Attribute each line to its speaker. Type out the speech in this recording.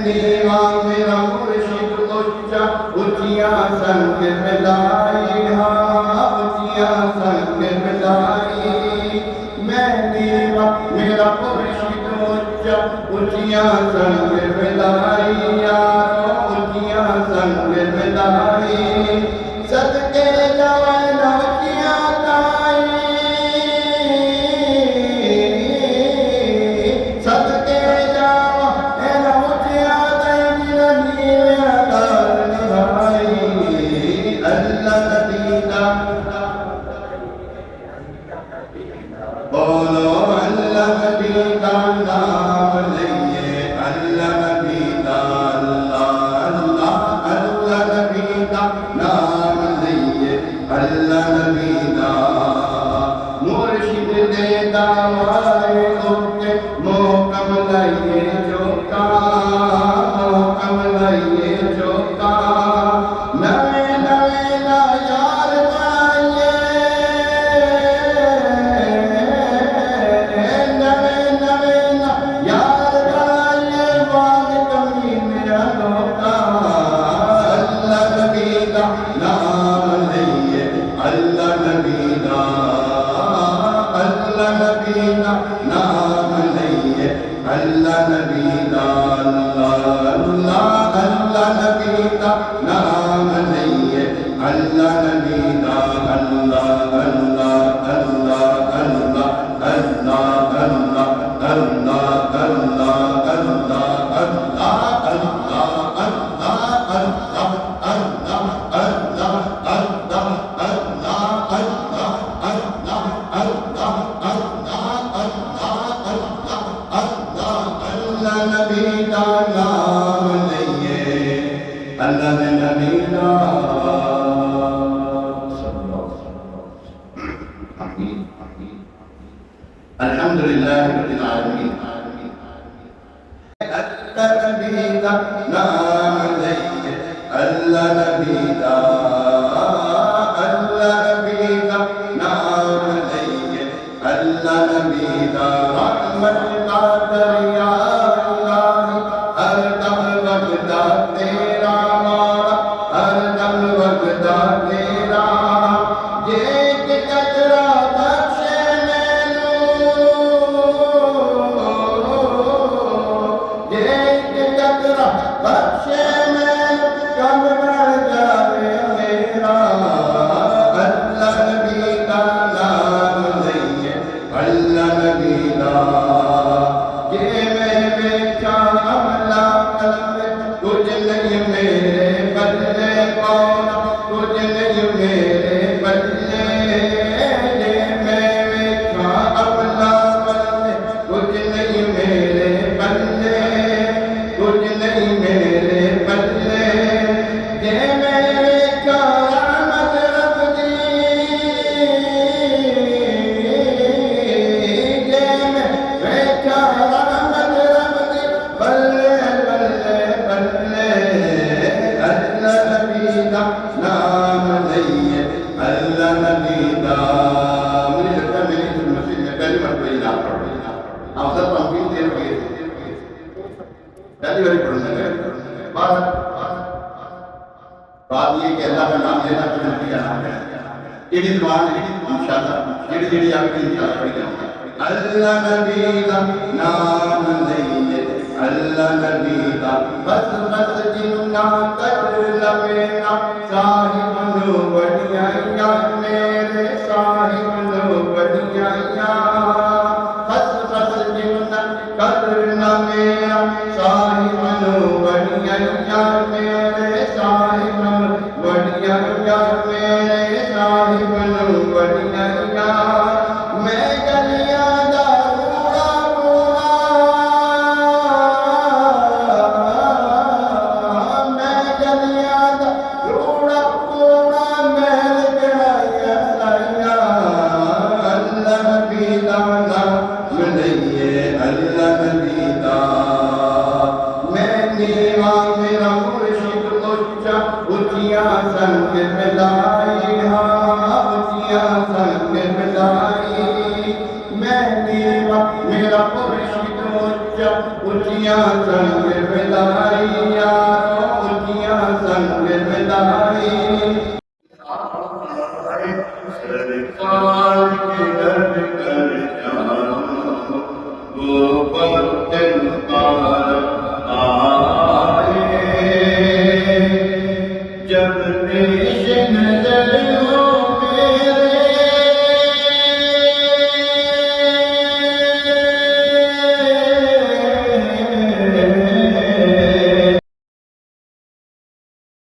Speaker 1: नीवा मेरा मुर्शिद उच्चा उचिया संग मिलाई हाँ उचिया संग मिलाई मैं नीवा मेरा मुर्शिद उच्चा उचिया संग मिलाई यारो उचिया संग मिलाई सदके जावे नौकिया ताई सदके जावा नौकिया ताई नीवा दार निभाई अल्लाह नबीदा बोलो अल्लाह नबीदा नाम लइए अल्लाह नबीदा अल्लाह अल्लाह नबीदा नाम लइए अल्लाह नबीदा मुर्शिद दे दावाए ओके मोकम लइए जोका मोकम लइए जोका नवे नवे ना यार पाइए नवे नवे ना यार पाइए वाद कमी मेरा धोखा अल्लाह नबीदा नाम लइए अल्लाह नबीदा अल्लाह नबीदा नाम लइए अल्लाह नबीदा अल्लाह अल्लाह नबीदा नाम लइए अल्लाह नबीदा अल्लाह अल्लाह अल्लाह अल्लाह अल्लाह अल्लाह अल्लाह अल्लाह अल्लाह अल्लाह नबीदा नाम लइए अल्लाह नबीदा अल्हम्दुलिल्लाह रब्बिल आलमीन अल्लाह नबीदा नाम लइए अल्लाह नबीदा अल्लाह नबीदा नाम लइए अल्लाह नबीदा रहमत का दरिया हर दम वगदा तेरा मारा हर दम वगदा तेरा ये कि कतरा बख्शे मैनू ये कि कतरा बख्शे मैनू कम बढ़ जावे मेरा अल्लाह नबीदा नाम लइए अल्लाह नबीदा ये मैं बेचा अमला कलमे कुछ नहीं मेरे बदले पाना कुछ नहीं मेरे बदले ये मैं बेचा अमला कलमे कुछ नहीं मेरे बदले कुछ नहीं मेरे बदले ये मैं बेचा रहमत रब दी ये मैं बेचा रहमत रब दी बल्ले बल्ले बल्ले अल्लाह नबीदा नाम लइए अल्लाह नबीदा मुझे लगता है मेरी इस मस्जिद में पहली मरतबा ये नाम पढ़ रही आप सब पंक्तियां देर हो गई पहली बार पढ़ने गए बात ये कि अल्लाह का नाम लेना तो नबी का नाम है ये भी दुआ है इंशाअल्लाह जेडी आपकी इंशाअल्लाह पढ़ी जाऊंगा अल्लाह नबीदा नाम लइए अल्लाह नबीदा बस बस जिन्ना कदर लमेना साहिब नो बढ़िया मेरे साहिब नो बढ़िया बस बस जिन्ना कदर लमेना साहिब नो बढ़िया मेरे साहिब नो बढ़िया मेरे साहिब नो बढ़िया मैं गलियां दा कूड़ा कूड़ा मैं गलियां दा कूड़ा कूड़ा महल गड़ाया साया अल्लाह नबीदा नाम लइए अल्लाह नबीदा ऊंचियां संग विदाई यारो ऊंचियां संग विदाई सरकार